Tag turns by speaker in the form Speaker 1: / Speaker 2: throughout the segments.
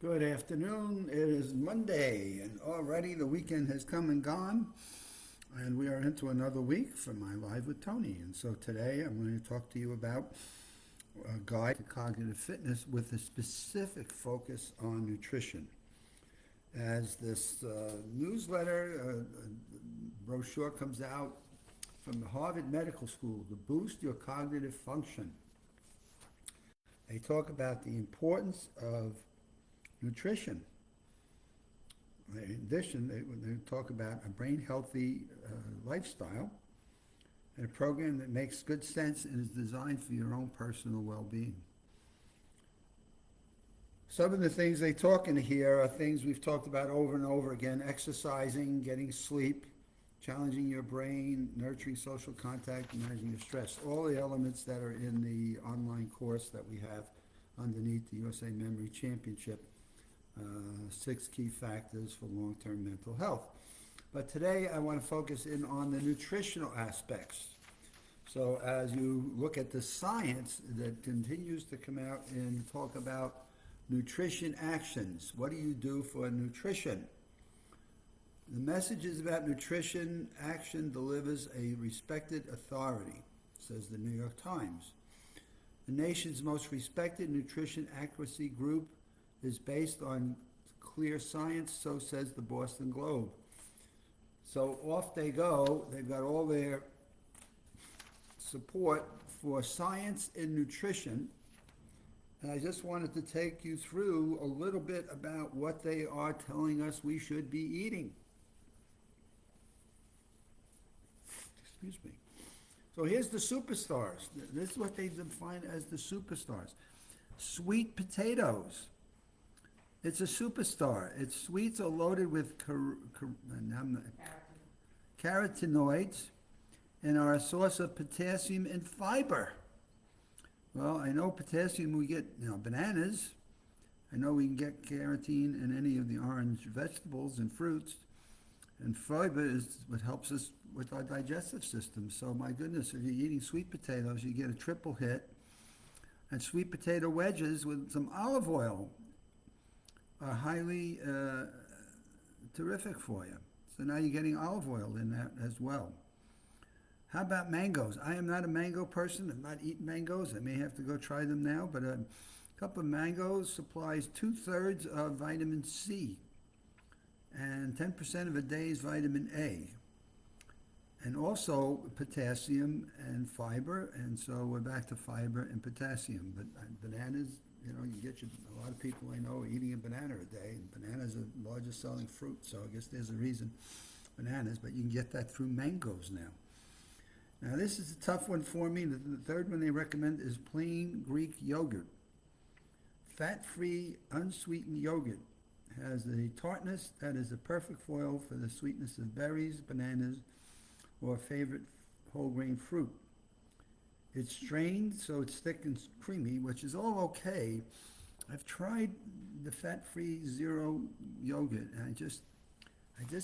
Speaker 1: Good afternoon. It is Monday, and already the weekend has come and gone, and we are into another week for my Live with Tony. And so today I'm going to talk to you about a guide to cognitive fitness with a specific focus on nutrition. As this newsletter brochure comes out from the Harvard Medical School to boost your cognitive function, they talk about the importance of nutrition. In addition, they talk about a brain healthy lifestyle and a program that makes good sense and is designed for your own personal well being. Some of the things they talk in here are things we've talked about over and over again: exercising, getting sleep, challenging your brain, nurturing social contact, managing your stress. All the elements that are in the online course that we have underneath the USA Memory Championship. 6 key factors for long-term mental health. But today I want to focus in on the nutritional aspects. So as you look at the science that continues to come out and talk about nutrition actions, what do you do for nutrition? The messages about nutrition action delivers a respected authority, says the New York Times. The nation's most respected nutrition accuracy group is based on clear science, so says the Boston Globe. So off they go. They've got all their support for science in nutrition. And I just wanted to take you through a little bit about what they are telling us we should be eating. Excuse me. So here's the superstars. This is what they define as the superstars. Sweet potatoes. It's a superstar. Its sweets are loaded with carotenoids and are a source of potassium and fiber. Well, I know potassium we get, bananas. I know we can get carotene in any of the orange vegetables and fruits. And fiber is what helps us with our digestive system. So my goodness, if you're eating sweet potatoes, you get a triple hit. And sweet potato wedges with some olive oil are highly terrific for you. So now you're getting olive oil in that as well. How about mangoes? I am not a mango person. I'm not eating mangoes. I may have to go try them now, but a cup of mangoes supplies 2/3 of vitamin C and 10% of a day's vitamin A. And also potassium and fiber, and so we're back to fiber and potassium. But bananas, a lot of people I know are eating a banana a day, and bananas are the largest selling fruit, so I guess there's a reason, bananas, but you can get that through mangoes now. Now this is a tough one for me. The third one they recommend is plain Greek yogurt. Fat-free, unsweetened yogurt has a tartness that is a perfect foil for the sweetness of berries, bananas, or a favorite whole grain fruit. It's strained so it's thick and creamy, which is all okay. I've tried the fat-free zero yogurt, and I just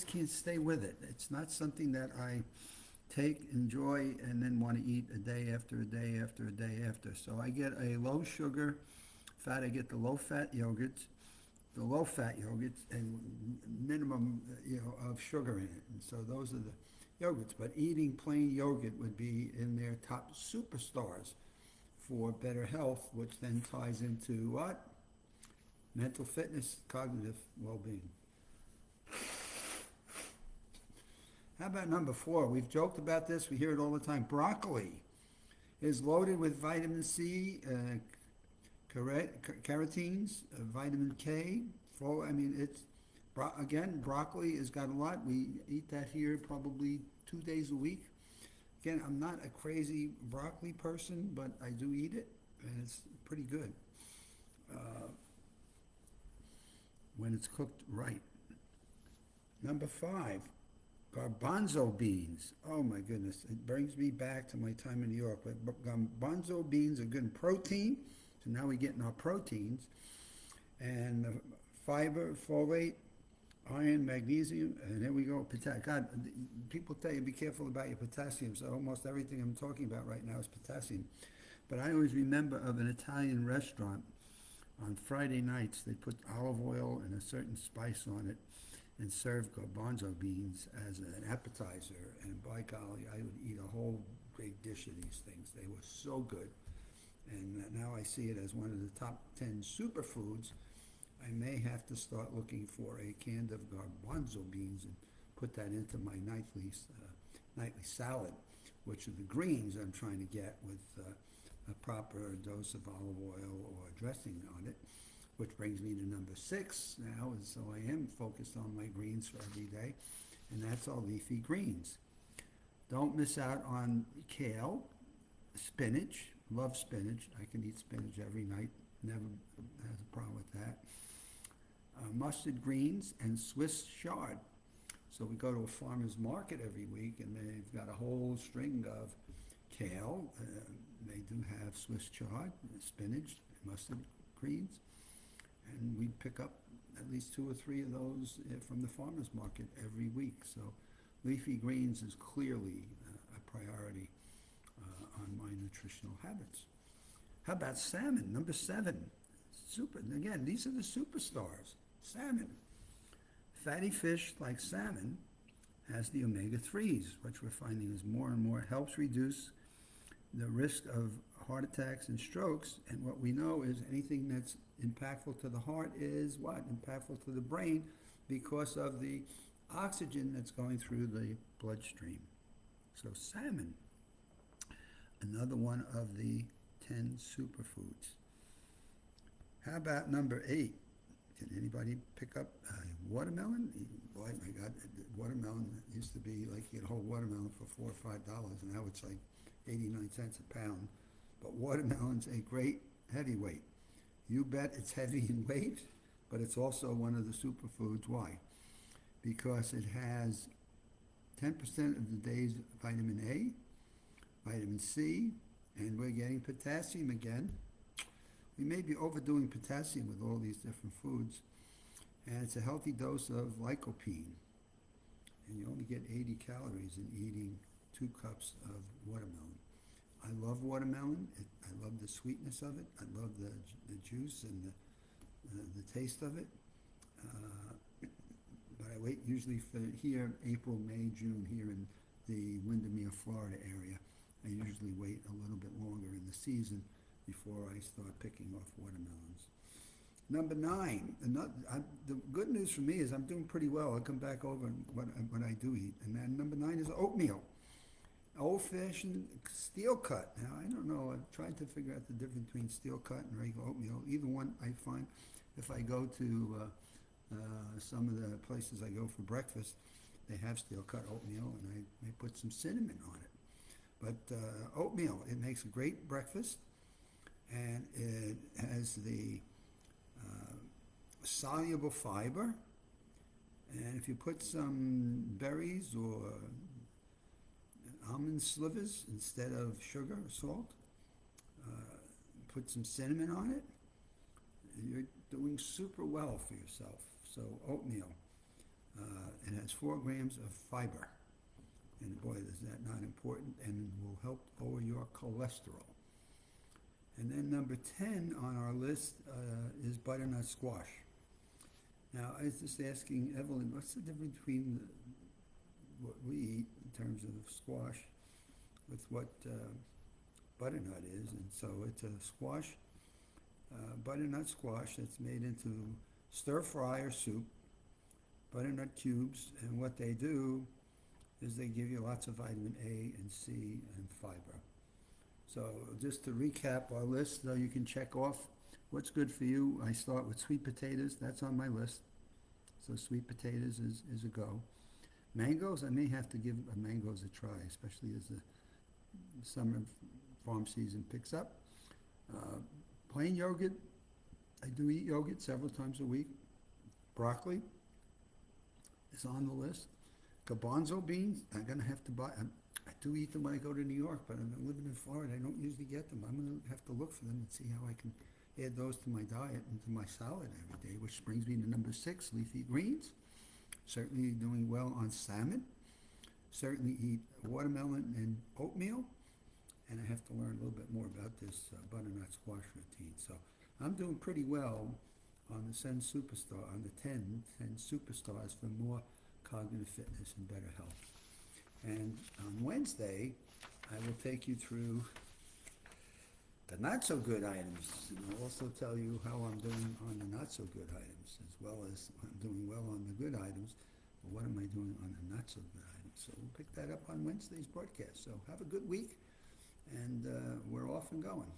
Speaker 1: can't stay with it. It's not something that I take, enjoy, and then want to eat a day after a day after a day after. So I get a low sugar fat. I get the low-fat yogurts, and minimum, of sugar in it. And so those are the yogurts. But eating plain yogurt would be in their top superstars for better health, which then ties into what? Mental fitness, cognitive well-being. How about number 4? We've joked about this. We hear it all the time. Broccoli is loaded with vitamin C, carotenes, vitamin K. Broccoli has got a lot. We eat that here probably 2 days a week. Again, I'm not a crazy broccoli person, but I do eat it, and it's pretty good when it's cooked right. Number 5, garbanzo beans. Oh my goodness, it brings me back to my time in New York. But garbanzo beans are good in protein, so now we're getting our proteins, and fiber, folate, iron, magnesium, and here we go, potassium. God, people tell you be careful about your potassium, so almost everything I'm talking about right now is potassium. But I always remember of an Italian restaurant On Friday nights, they put olive oil and a certain spice on it and serve garbanzo beans as an appetizer. And by golly, I would eat a whole big dish of these things. They were so good. And now I see it as one of the top 10 superfoods. I may have to start looking for a can of garbanzo beans and put that into my nightly salad, which are the greens I'm trying to get with a proper dose of olive oil or dressing on it, which brings me to number 6 now. And so I am focused on my greens for every day, and that's all leafy greens. Don't miss out on kale, spinach. Love spinach. I can eat spinach every night. Never has a problem with that. Mustard greens and Swiss chard. So we go to a farmer's market every week, and they've got a whole string of kale. They do have Swiss chard, spinach, mustard greens, and we pick up at least 2 or 3 of those from the farmer's market every week. So leafy greens is clearly a priority on my nutritional habits. How about salmon, number 7? Super. Again, these are the superstars. Salmon. Fatty fish like salmon has the omega-3s, which we're finding is more and more helps reduce the risk of heart attacks and strokes. And what we know is anything that's impactful to the heart is what? Impactful to the brain because of the oxygen that's going through the bloodstream. So salmon, another one of the 10 superfoods. How about number 8? Can anybody pick up watermelon? Boy, my God, watermelon used to be like you get a whole watermelon for $4 or $5, and now it's like 89 cents a pound. But watermelon's a great heavyweight. You bet it's heavy in weight, but it's also one of the superfoods. Why? Because it has 10% of the day's vitamin A, vitamin C, and we're getting potassium again. We may be overdoing potassium with all these different foods, and it's a healthy dose of lycopene. And you only get 80 calories in eating 2 cups of watermelon. I love watermelon. I love the sweetness of it. I love the juice and the taste of it. But I wait usually for here, April, May, June, here in the Windermere, Florida area. I usually wait a little bit longer in the season before I start picking off watermelons. Number 9, the good news for me is I'm doing pretty well. I'll come back over what I do eat. And then number 9 is oatmeal. Old-fashioned steel cut. Now, I don't know. I've tried to figure out the difference between steel cut and regular oatmeal. Either one I find, if I go to some of the places I go for breakfast, they have steel cut oatmeal, and I put some cinnamon on it. But oatmeal, it makes a great breakfast, and it has the soluble fiber. And if you put some berries or almond slivers instead of sugar or salt, put some cinnamon on it, you're doing super well for yourself. So oatmeal, it has 4 grams of fiber. And boy, is that not important, and will help lower your cholesterol. And then number 10 on our list is butternut squash. Now, I was just asking Evelyn, what's the difference between what we eat in terms of squash with what butternut is? And so it's a squash, butternut squash that's made into stir fry or soup, butternut cubes, and what they do is they give you lots of vitamin A and C and fiber. So just to recap our list, though, you can check off what's good for you. I start with sweet potatoes. That's on my list. So sweet potatoes is a go. Mangoes, I may have to give mangoes a try, especially as the summer farm season picks up. Plain yogurt, I do eat yogurt several times a week. Broccoli is on the list. Garbanzo beans, I'm going to have to buy. I do eat them when I go to New York, but I'm living in Florida. I don't usually get them. I'm going to have to look for them and see how I can add those to my diet and to my salad every day, which brings me to number 6, leafy greens. Certainly doing well on salmon. Certainly eat watermelon and oatmeal. And I have to learn a little bit more about this butternut squash routine. So I'm doing pretty well on the 10 Superstar, on the 10 Superstars for more cognitive fitness and better health. And on Wednesday, I will take you through the not-so-good items, and I'll also tell you how I'm doing on the not-so-good items, as well as I'm doing well on the good items, but what am I doing on the not-so-good items? So we'll pick that up on Wednesday's broadcast. So have a good week, and we're off and going.